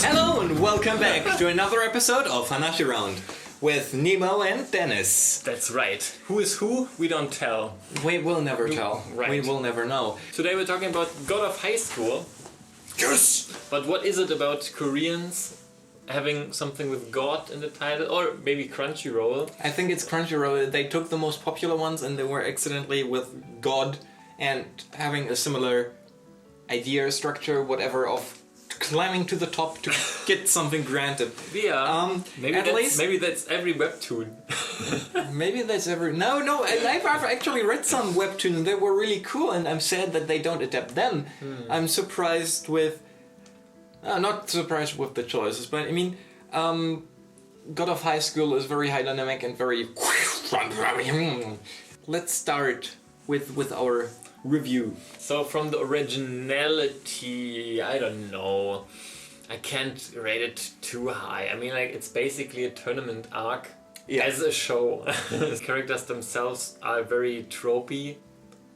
Hello and welcome back to another episode of Hanashi Round with Nemo and Dennis. That's right. Who is who? We don't tell. We will never tell. Right. We will never know. Today we're talking about God of Highschool. Yes! But what is it about Koreans having something with God in the title? Or maybe Crunchyroll? I think it's Crunchyroll. They took the most popular ones and they were accidentally with God and having a similar idea, structure, whatever, of climbing to the top to get something granted. Yeah. Maybe that's every webtoon. Maybe that's every... No, I've actually read some webtoons and they were really cool, and I'm sad that they don't adapt them. I'm surprised with... not surprised with the choices, but I mean... God of Highschool is very high dynamic and very... Let's start with our review. So from the originality, I don't know. I can't rate it too high. I mean, like, it's basically a tournament arc as a show. The characters themselves are very tropey.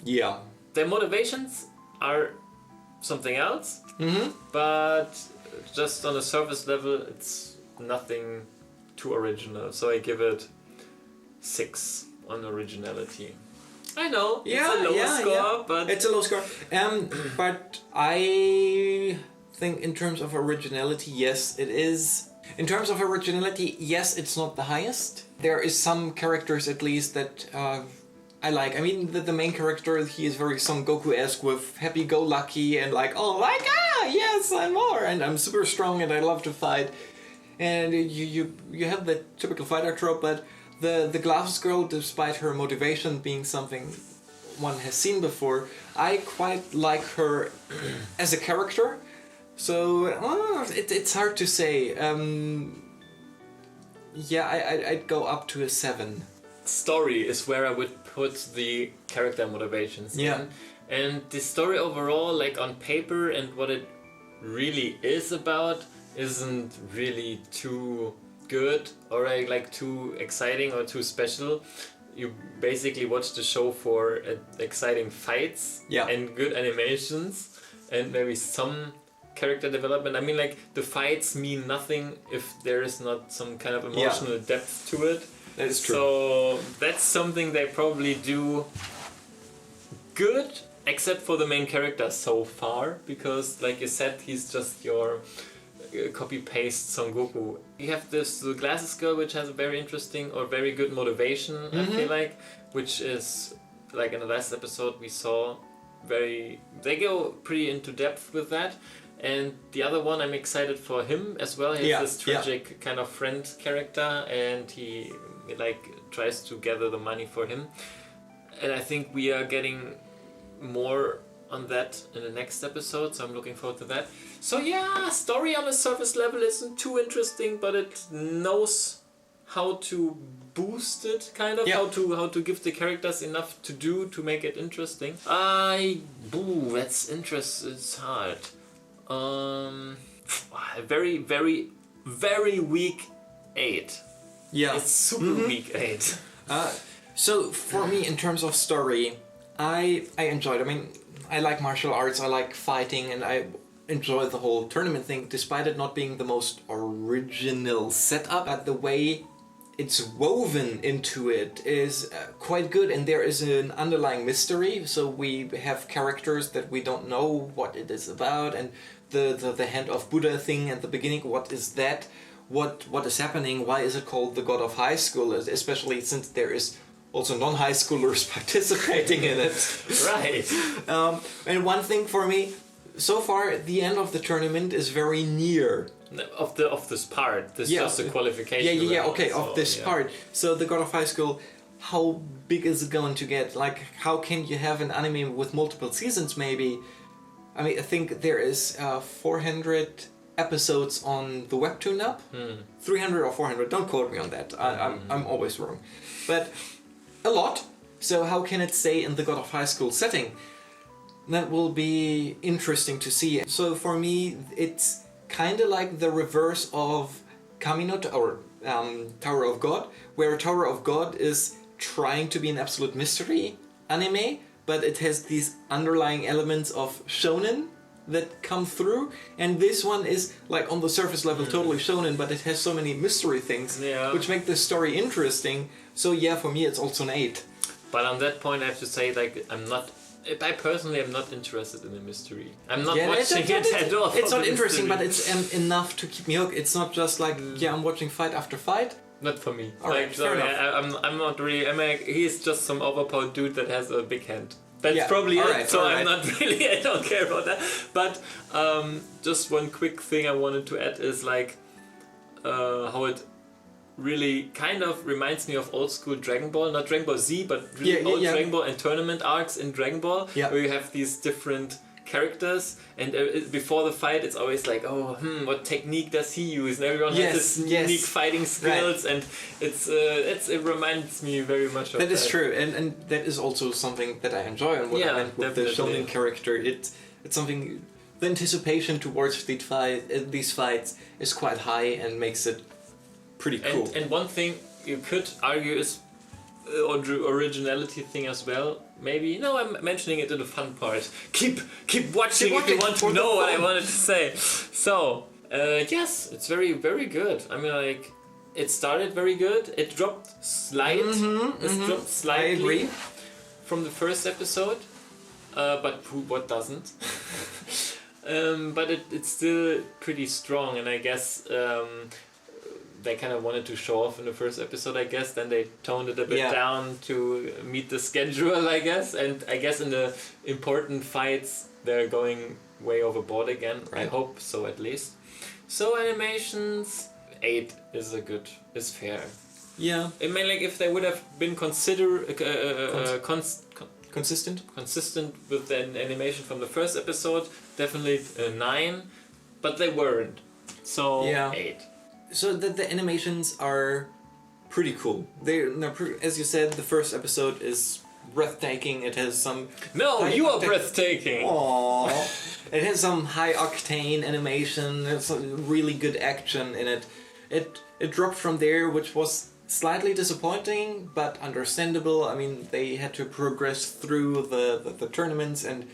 Yeah. Their motivations are something else, but just on a surface level, it's nothing too original. So I give it 6 on originality. I know, it's a low score, but... It's a low score. But I think in terms of originality, yes, it is. In terms of originality, yes, it's not the highest. There is some characters, at least, that I like. I mean, the main character, he is very Son Goku-esque with happy-go-lucky and like, oh, like, yes, I'm more, and I'm super strong and I love to fight. And you have the typical fighter trope, but the glasses girl, despite her motivation being something one has seen before, I quite like her as a character. So it's hard to say. I'd go up to a 7. Story is where I would put the character motivations in. And the story overall, like on paper and what it really is about, isn't really too good or like too exciting or too special. You basically watch the show for exciting fights and good animations and maybe some character development. I mean, like, the fights mean nothing if there is not some kind of emotional depth to it. That is true. So that's something they probably do good, except for the main character so far, because like you said, he's just your copy-paste Son Goku. You have the glasses girl, which has a very interesting or very good motivation, I feel like, which is, like in the last episode we saw, they go pretty into depth with that. And the other one, I'm excited for him as well. He has this tragic kind of friend character, and he like tries to gather the money for him. And I think we are getting more on that in the next episode, so I'm looking forward to that. So yeah, story on a surface level isn't too interesting, but it knows how to boost it, kind of, how to give the characters enough to do to make it interesting. That's interesting. It's hard. Very, very, very weak 8. Yeah, it's super weak 8. So for me, in terms of story, I enjoyed. I mean, I like martial arts, I like fighting, and I enjoy the whole tournament thing, despite it not being the most original setup. But the way it's woven into it is quite good, and there is an underlying mystery. So we have characters that we don't know what it is about, and the hand of Buddha thing at the beginning. What is that? What is happening? Why is it called the God of Highschool? Especially since there is also non-high schoolers participating in it. Right. And one thing for me, so far the end of the tournament is very near. Of this part. This is just a qualification. Of this part. So the God of Highschool, how big is it going to get? Like, how can you have an anime with multiple seasons maybe? I mean, I think there is 400 episodes on the webtoon now. 300 or 400, don't quote me on that. I'm always wrong. But a lot. So how can it stay in the God of Highschool setting? That will be interesting to see. So for me, it's kind of like the reverse of Kamino or Tower of God, where Tower of God is trying to be an absolute mystery anime, but it has these underlying elements of Shounen that come through, and this one is like on the surface level totally shonen, but it has so many mystery things which make the story interesting. So yeah, for me it's also an 8. But on that point, I have to say, like, I personally am not interested in the mystery. I'm not watching it at all. It's not interesting, but it's enough to keep me hooked. It's not just like, I'm watching fight after fight. Not for me. Alright, fair enough. I'm not really. He's just some overpowered dude that has a big hand. That's probably it. So I'm not really. I don't care about that. But just one quick thing I wanted to add is like how it really kind of reminds me of old school Dragon Ball, not Dragon Ball Z, but really old Dragon Ball and tournament arcs in Dragon Ball, where you have these different characters, and before the fight it's always like, what technique does he use, and everyone has his unique fighting skills, and it reminds me very much of that. That is true, and that is also something that I enjoy, and what I meant with the shonen character, it's something, the anticipation towards these fights is quite high and makes it pretty cool. And one thing you could argue is originality thing as well. Maybe I'm mentioning it in the fun part. Keep watching if you want to know what I wanted to say. So yes, it's very, very good. I mean, like, it started very good. It dropped slightly. I agree. From the first episode, but what doesn't? But it's still pretty strong, and I guess they kind of wanted to show off in the first episode, I guess. Then they toned it a bit down to meet the schedule, I guess. And I guess in the important fights, they're going way overboard again. Right. I hope so, at least. So animations, 8 is fair. Yeah. I mean, like, if they would have been consistent with the animation from the first episode, definitely 9. But they weren't. So 8. So the animations are pretty cool. They're as you said, the first episode is breathtaking. It has some... No, you are breathtaking! Aww. It has some high octane animation. There's some really good action in it. It dropped from there, which was slightly disappointing, but understandable. I mean, they had to progress through the tournaments and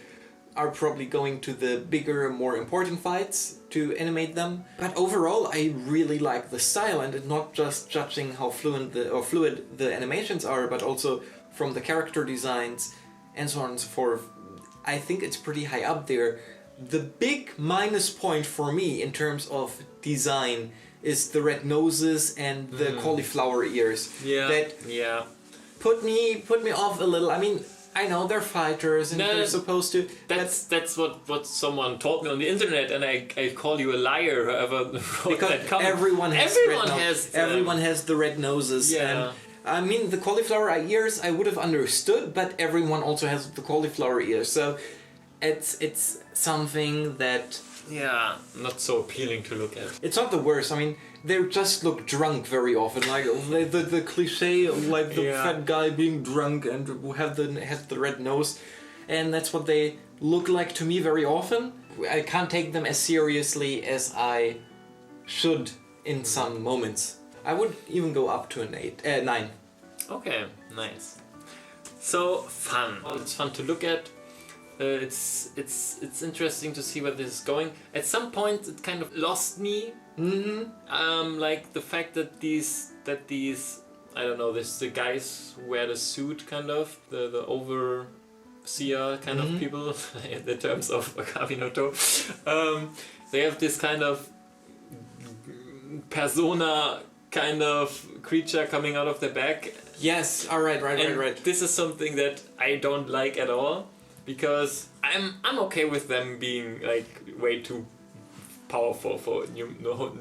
are probably going to the bigger, more important fights to animate them. But overall, I really like the style, and not just judging how fluid the animations are, but also from the character designs and so on and so forth. I think it's pretty high up there. The big minus point for me in terms of design is the red noses and the cauliflower ears. Put me off a little. I mean, I know they're fighters and they're supposed to... That's what someone told me on the internet, and I call you a liar, whoever wrote that comment. Everyone has the red noses. Yeah. And, I mean, the cauliflower ears I would have understood, but everyone also has the cauliflower ears. So it's something that... Yeah, not so appealing to look at. It's not the worst. I mean, they just look drunk very often. Like the cliche, like the fat guy being drunk and who has the red nose, and that's what they look like to me very often. I can't take them as seriously as I should in some moments. I would even go up to an 9. Okay, nice. So fun. It's fun to look at. It's interesting to see where this is going. At some point, it kind of lost me. Like the fact that these I don't know, the guys who wear the suit, kind of the overseer kind of people in the terms of Akami no To. They have this kind of persona kind of creature coming out of their back. Yes, right. This is something that I don't like at all. Because I'm okay with them being like way too powerful for normal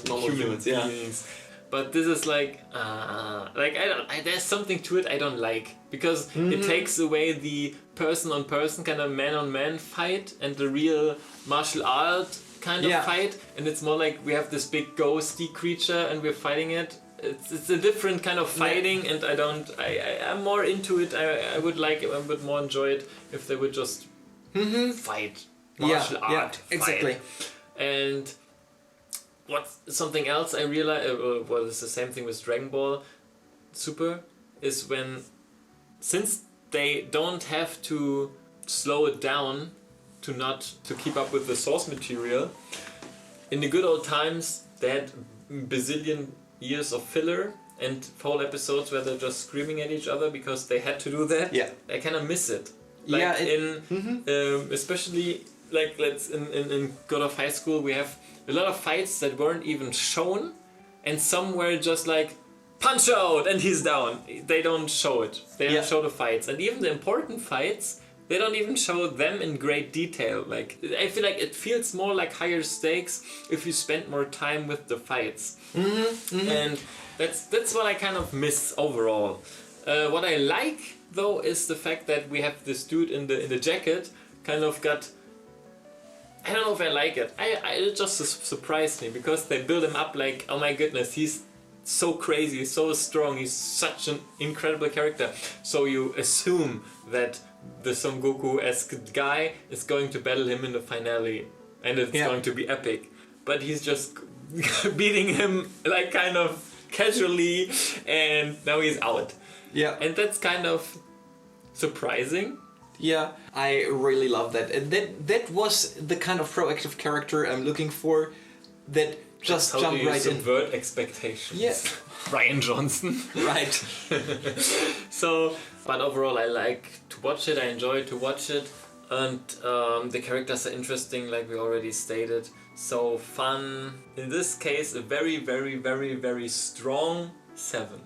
humans beings, but this is like there's something to it I don't like, because it takes away the person on person kind of man on man fight and the real martial art kind of fight, and it's more like we have this big ghosty creature and we're fighting it. It's a different kind of fighting, and I'm more into it. I would more enjoy it if they would just fight, martial art, exactly. And what's something else I realized, it's the same thing with Dragon Ball Super, is since they don't have to slow it down to keep up with the source material. In the good old times, they had bazillion years of filler and whole episodes where they're just screaming at each other because they had to do that. Yeah. I kind of miss it. Especially like in God of High School, we have a lot of fights that weren't even shown, and some were just like punch out and he's down. They don't show it. They don't show the fights, and even the important fights, they don't even show them in great detail. Like, I feel like it feels more like higher stakes if you spend more time with the fights. And that's what I kind of miss overall. What I like though is the fact that we have this dude in the jacket kind of got. I don't know if I like it. It just surprised me because they build him up like, oh my goodness, he's so crazy, so strong, he's such an incredible character. So you assume that the Son Goku-esque guy is going to battle him in the finale, and it's going to be epic. But he's just beating him like kind of casually, and now he's out. Yeah. And that's kind of surprising. Yeah, I really love that. And that was the kind of proactive character I'm looking for, that just jumped right in. Subvert expectations. Yeah. Ryan Johnson. Right. So, but overall I like to watch it, I enjoy to watch it, and the characters are interesting, like we already stated. So fun. In this case, a very, very, very, very strong 7.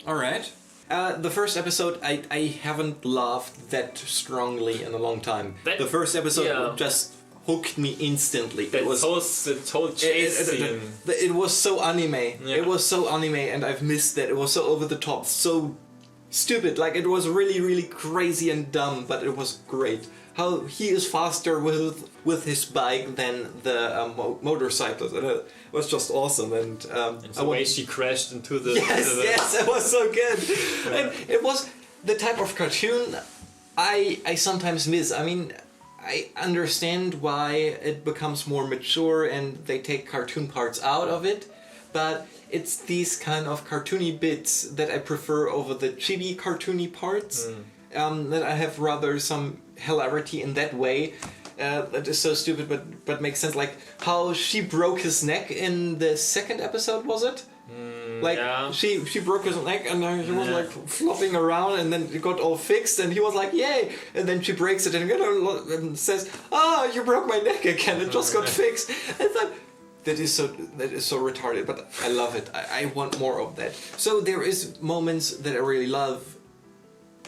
Alright. The first episode, I haven't laughed that strongly in a long time. The first episode just hooked me instantly. It was the whole chase scene. It was so anime. Yeah. It was so anime, and I've missed that. It was so over the top, so stupid. Like, it was really, really crazy and dumb, but it was great. How he is faster with his bike than the motorcycles. It was just awesome. And the way she crashed into the... Yes, it was so good. And it was the type of cartoon I sometimes miss. I mean, I understand why it becomes more mature and they take cartoon parts out of it, but it's these kind of cartoony bits that I prefer over the chibi cartoony parts. That I have rather some hilarity in that way. That is so stupid, but makes sense. Like how she broke his neck in the second episode, was it? She broke his neck and he was like flopping around, and then it got all fixed, and he was like, "Yay!" And then she breaks it and says, "Ah, you broke my neck again. It just got fixed." I thought that is so retarded, but I love it. I want more of that. So there is moments that I really love,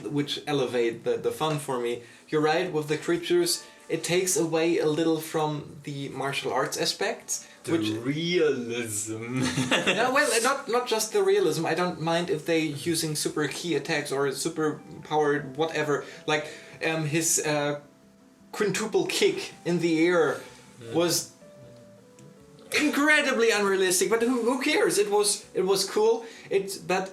which elevate the fun for me. You're right, with the creatures, it takes away a little from the martial arts aspects. Realism. Yeah, well, not just the realism. I don't mind if they using super key attacks or super powered whatever. Like his quintuple kick in the air was incredibly unrealistic, but who cares? It was cool. But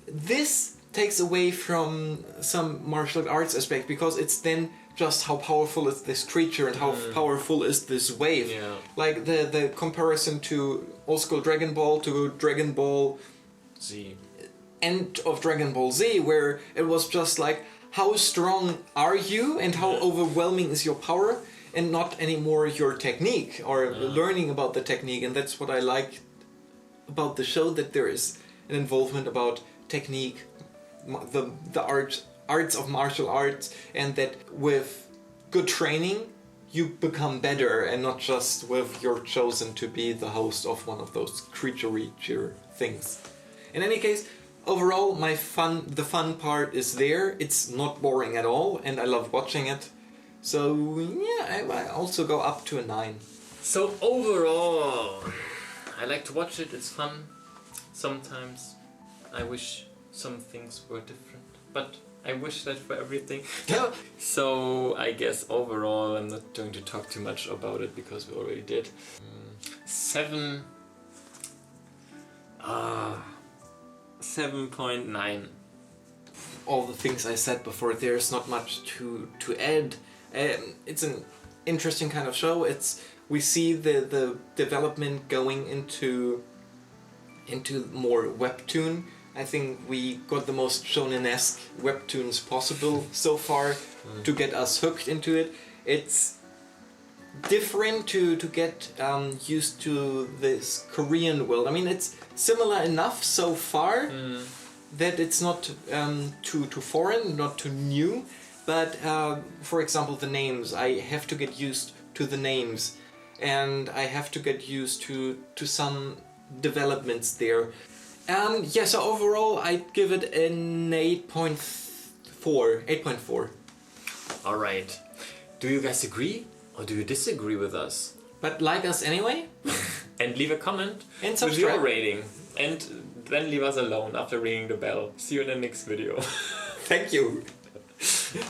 this takes away from some martial arts aspect, because it's then just how powerful is this creature and how powerful is this wave. Yeah. Like the comparison to old school Dragon Ball to Dragon Ball Z. End of Dragon Ball Z, where it was just like, how strong are you and how overwhelming is your power, and not anymore your technique or learning about the technique. And that's what I like about the show, that there is an involvement about technique, the arts of martial arts, and that with good training you become better, and not just with you're chosen to be the host of one of those creature things. In any case, overall the fun part is there. It's not boring at all, and I love watching it. So yeah, I also go up to a 9. So overall, I like to watch it. It's fun. Sometimes I wish some things were different, but I wish that for everything. So I guess overall, I'm not going to talk too much about it because we already did. 7.9. All the things I said before, there's not much to add. It's an interesting kind of show. We see the development going into more webtoon. I think we got the most shonen-esque webtoons possible so far to get us hooked into it. It's different to get used to this Korean world. I mean, it's similar enough so far that it's not too foreign, not too new. But for example, the names, I have to get used to the names, and I have to get used to some developments there. Yeah, so overall I'd give it an 8.4. 8.4. All right. Do you guys agree or do you disagree with us? But like us anyway. And leave a comment And with subscribe. your rating. And then leave us alone after ringing the bell. See you in the next video. Thank you.